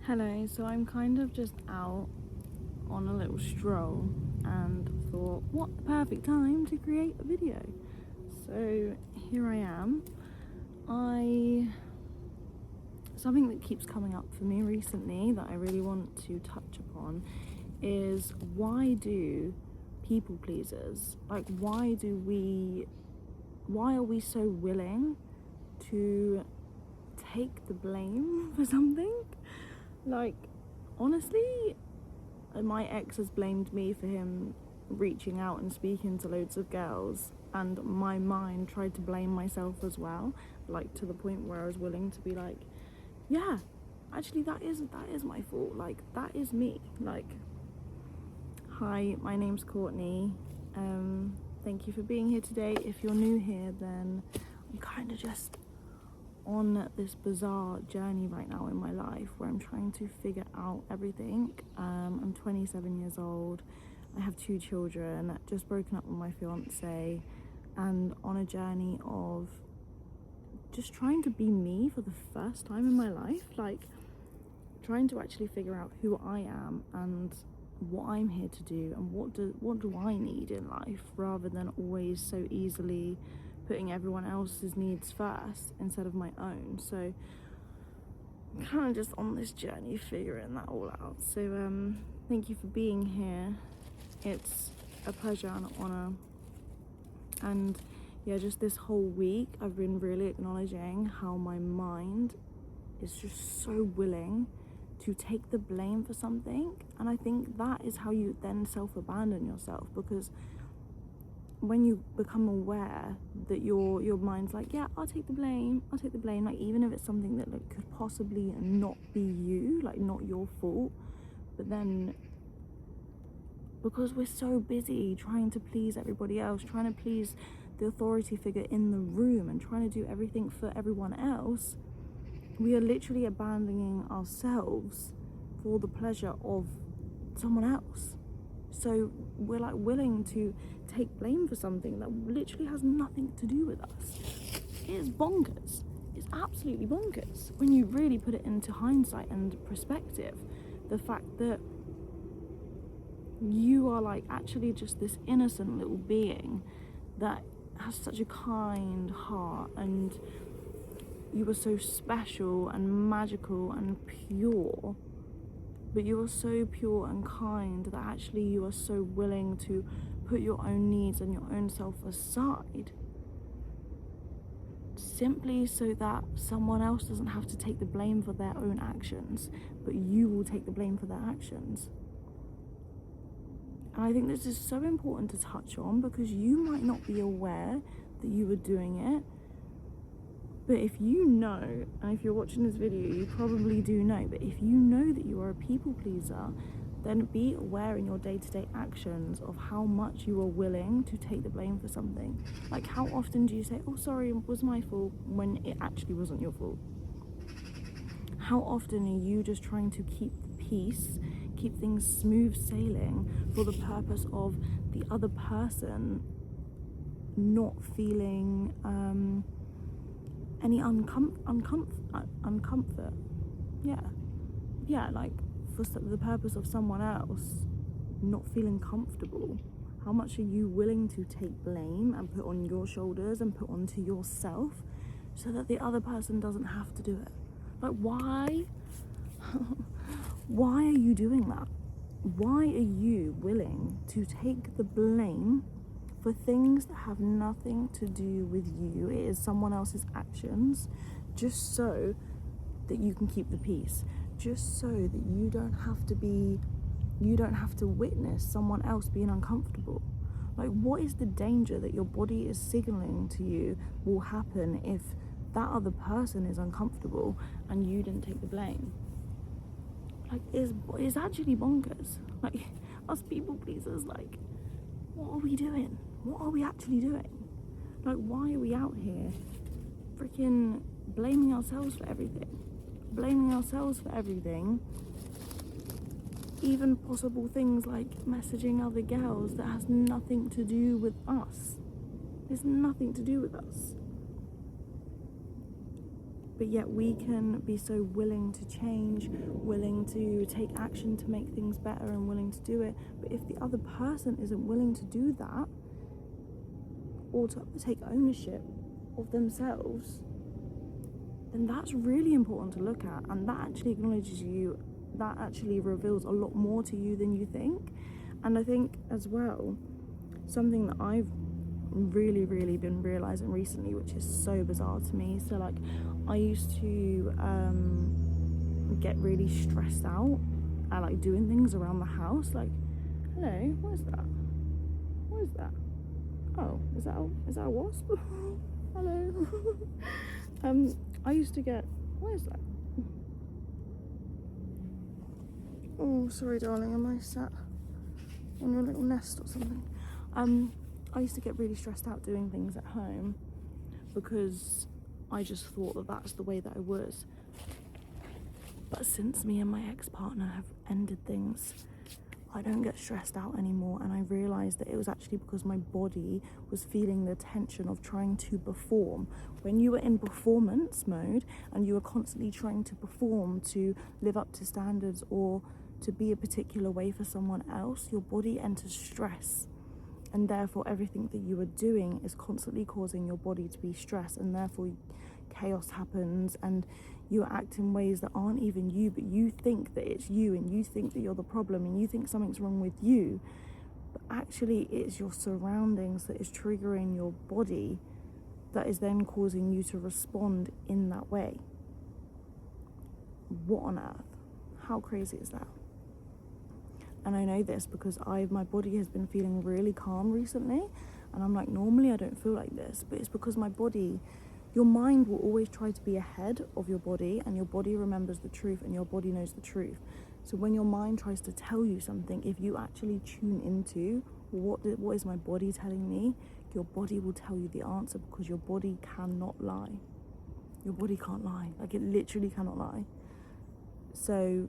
Hello, so I'm kind of just out on a little stroll and thought, what the perfect time to create a video. So here I am. Something that keeps coming up for me recently that I really want to touch upon is, why do people pleasers, why are we so willing to take the blame for something? Honestly, my ex has blamed me for him reaching out and speaking to loads of girls, and my mind tried to blame myself as well, to the point where I was willing to be like, yeah, actually that is my fault, that is me. Hi, my name's Courtney. Thank you for being here today. If you're new here, then I'm kind of just on this bizarre journey right now in my life where I'm trying to figure out everything. I'm 27 years old. I have 2 children, just broken up with my fiance, and on a journey of just trying to be me for the first time in my life, trying to actually figure out who I am and what I'm here to do and what do I need in life, rather than always so easily putting everyone else's needs first instead of my own. So I'm kind of just on this journey figuring that all out. So thank you for being here. It's a pleasure and an honor. And yeah, just this whole week I've been really acknowledging how my mind is just so willing to take the blame for something. And I think that is how you then self-abandon yourself, because when you become aware that your mind's like, yeah, I'll take the blame, even if it's something that could possibly not be you, not your fault. But then, because we're so busy trying to please everybody else, trying to please the authority figure in the room and trying to do everything for everyone else, we are literally abandoning ourselves for the pleasure of someone else. So we're willing to take blame for something that literally has nothing to do with us. It is bonkers. It's absolutely bonkers when you really put it into hindsight and perspective. The fact that you are actually just this innocent little being that has such a kind heart, and you are so special and magical and pure, but you are so pure and kind that actually you are so willing to put your own needs and your own self aside, simply so that someone else doesn't have to take the blame for their own actions, but you will take the blame for their actions. And I think this is so important to touch on, because you might not be aware that you were doing it, but if you know, and if you're watching this video, you probably do know, but if you know that you are a people pleaser, then be aware in your day-to-day actions of how much you are willing to take the blame for something. How often do you say, oh, sorry, it was my fault, when it actually wasn't your fault? How often are you just trying to keep the peace, keep things smooth sailing for the purpose of the other person not feeling any uncomfort? Yeah, for the purpose of someone else not feeling comfortable. How much are you willing to take blame and put on your shoulders and put onto yourself so that the other person doesn't have to do it? Why? Why are you doing that? Why are you willing to take the blame for things that have nothing to do with you? It is someone else's actions, just so that you can keep the peace, just so that you don't have to witness someone else being uncomfortable. What is the danger that your body is signaling to you will happen if that other person is uncomfortable and you didn't take the blame? It's actually bonkers. Us people pleasers, what are we doing? What are we actually doing? Why are we out here freaking blaming ourselves for everything? Even possible things like messaging other girls that has nothing to do with us. It's nothing to do with us. but yet we can be so willing to change, willing to take action to make things better and willing to do it. But if the other person isn't willing to do that or to take ownership of themselves, then that's really important to look at, and that actually acknowledges you, that actually reveals a lot more to you than you think. And I think as well, something that I've really been realizing recently, which is so bizarre to me, so like I used to get really stressed out at like doing things around the house, like, hello, what is that? Oh, is that a wasp? Hello. I used to get, what is that? Oh, sorry darling, am I sat on your little nest or something? I used to get really stressed out doing things at home because I just thought that that's the way that I was. But since me and my ex-partner have ended things, I don't get stressed out anymore, and I realised that it was actually because my body was feeling the tension of trying to perform. When you were in performance mode and you were constantly trying to perform, to live up to standards or to be a particular way for someone else, your body enters stress, and therefore everything that you are doing is constantly causing your body to be stressed, and therefore chaos happens and you act in ways that aren't even you, but you think that it's you and you think that you're the problem and you think something's wrong with you, but actually it's your surroundings that is triggering your body that is then causing you to respond in that way. What on earth? How crazy is that? And I know this because my body has been feeling really calm recently, and I'm like, normally I don't feel like this, but it's because my body, your mind will always try to be ahead of your body, and your body remembers the truth and your body knows the truth. So when your mind tries to tell you something, if you actually tune into what is my body telling me, your body will tell you the answer, because your body cannot lie. Your body can't lie. Like, it literally cannot lie. So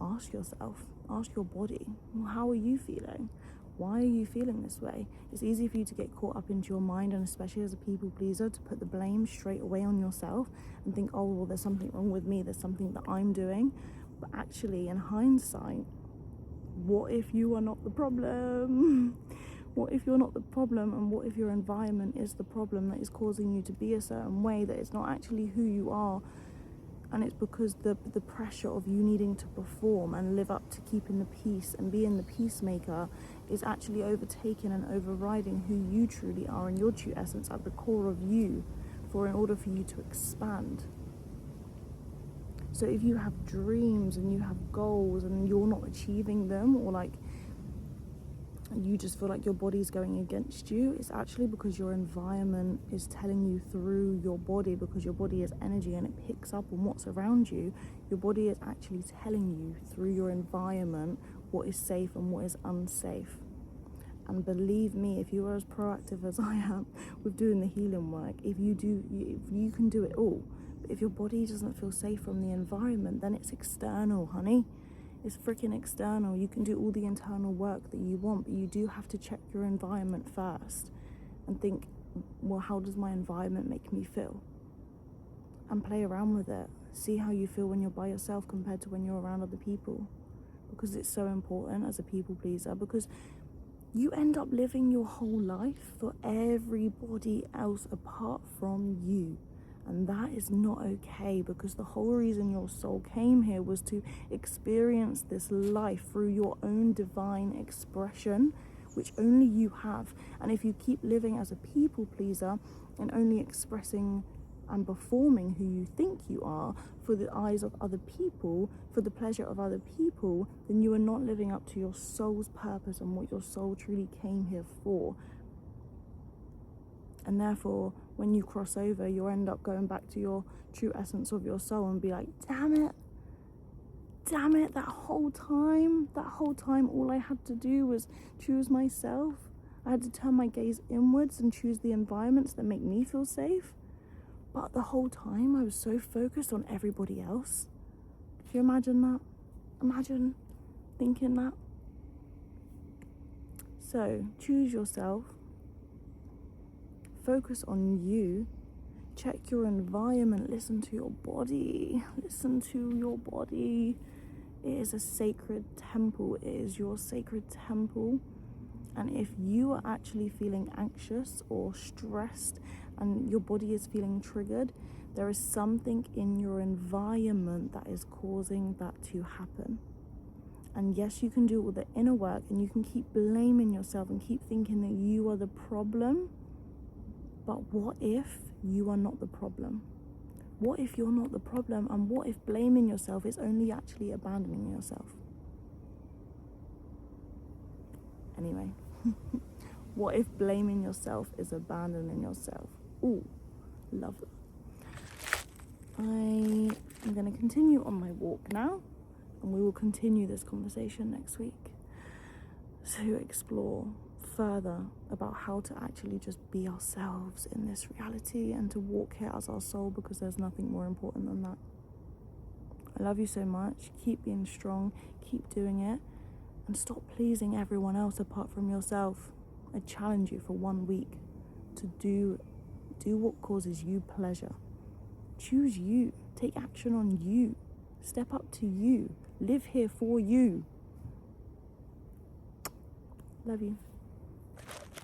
ask yourself, ask your body, well, how are you feeling? Why are you feeling this way? It's easy for you to get caught up into your mind, and especially as a people pleaser, to put the blame straight away on yourself and think, oh, well, there's something wrong with me, there's something that I'm doing. But actually, in hindsight, what if you are not the problem? What if you're not the problem, and what if your environment is the problem that is causing you to be a certain way, that it's not actually who you are? And it's because the pressure of you needing to perform and live up to keeping the peace and being the peacemaker is actually overtaking and overriding who you truly are and your true essence at the core of you, in order for you to expand. So if you have dreams and you have goals and you're not achieving them, or like you just feel like your body's going against you, it's actually because your environment is telling you through your body, because your body is energy and it picks up on what's around you. Your body is actually telling you through your environment what is safe and what is unsafe. And believe me, if you are as proactive as I am with doing the healing work, if you can do it all. But if your body doesn't feel safe from the environment, then it's external, honey. It's freaking external. You can do all the internal work that you want, but you do have to check your environment first and think, well, how does my environment make me feel? And play around with it. See how you feel when you're by yourself compared to when you're around other people. Because it's so important as a people pleaser, because you end up living your whole life for everybody else apart from you. And that is not okay, because the whole reason your soul came here was to experience this life through your own divine expression, which only you have. And if you keep living as a people pleaser and only expressing and performing who you think you are for the eyes of other people, for the pleasure of other people, then you are not living up to your soul's purpose and what your soul truly came here for. And therefore, when you cross over, you'll end up going back to your true essence of your soul and be like, damn it, that whole time, all I had to do was choose myself. I had to turn my gaze inwards and choose the environments that make me feel safe. But the whole time I was so focused on everybody else. Can you imagine that? Imagine thinking that. So choose yourself. Focus on you. check your environment, listen to your body, listen to your body. It is a sacred temple. It is your sacred temple. And if you are actually feeling anxious or stressed and your body is feeling triggered, there is something in your environment that is causing that to happen. And yes, you can do all the inner work and you can keep blaming yourself and keep thinking that you are the problem. But what if you are not the problem? What if you're not the problem? And what if blaming yourself is only actually abandoning yourself? Anyway, what if blaming yourself is abandoning yourself? Ooh, love that. I am going to continue on my walk now, and we will continue this conversation next week to explore further about how to actually just be ourselves in this reality and to walk here as our soul, because there's nothing more important than that. I love you so much. Keep being strong, keep doing it, and stop pleasing everyone else apart from yourself. I challenge you for 1 week to do what causes you pleasure. Choose you. Take action on you. Step up to you. Live here for you. Love you.